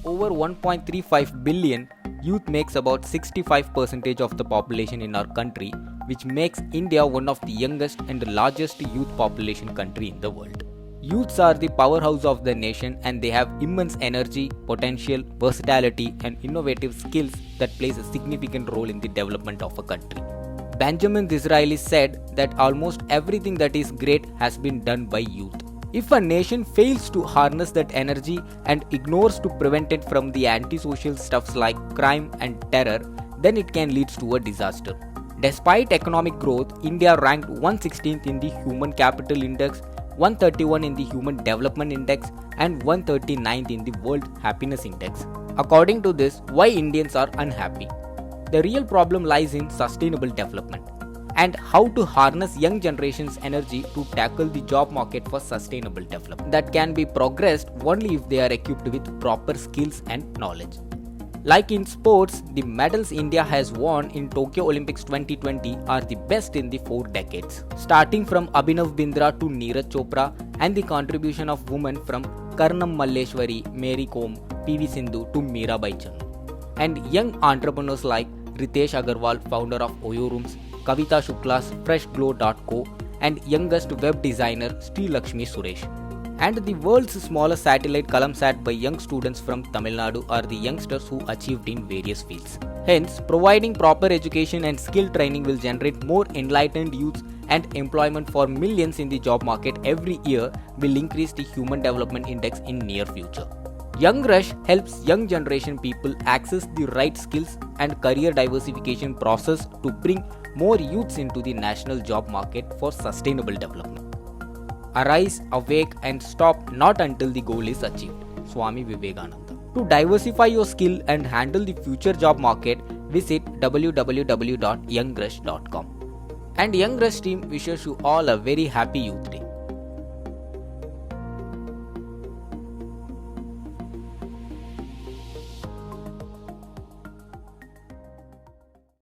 over 1.35 billion, youth makes about 65% of the population in our country, which makes India one of the youngest and largest youth population country in the world. Youths are the powerhouse of the nation and they have immense energy, potential, versatility and innovative skills that plays a significant role in the development of a country. Benjamin Disraeli said that almost everything that is great has been done by youth. If a nation fails to harness that energy and ignores to prevent it from the antisocial stuffs like crime and terror, then it can lead to a disaster. Despite economic growth, India ranked 116th in the Human Capital Index, 131 in the Human Development Index and 139th in the World Happiness Index. According to this, why Indians are unhappy? The real problem lies in sustainable development and how to harness young generation's energy to tackle the job market for sustainable development that can be progressed only if they are equipped with proper skills and knowledge. Like in sports, the medals India has won in Tokyo Olympics 2020 are the best in the 4 decades, starting from Abhinav Bindra to Neeraj Chopra and the contribution of women from Karnam Malleshwari, Mary Kom, PV Sindhu to Mirabai Chanu. And young entrepreneurs like Ritesh Agarwal, founder of Oyo Rooms, Kavita Shukla's FreshGlow.co and youngest web designer Sri Lakshmi Suresh. And the world's smallest satellite Kalamsat by young students from Tamil Nadu are the youngsters who achieved in various fields. Hence, providing proper education and skill training will generate more enlightened youths and employment for millions in the job market every year will increase the Human Development Index in near future. Young Rush helps young generation people access the right skills and career diversification process to bring more youths into the national job market for sustainable development. Arise, awake and stop not until the goal is achieved. Swami Vivekananda. To diversify your skill and handle the future job market, visit www.youngrush.com. And Young Rush team wishes you all a very happy Youth Day.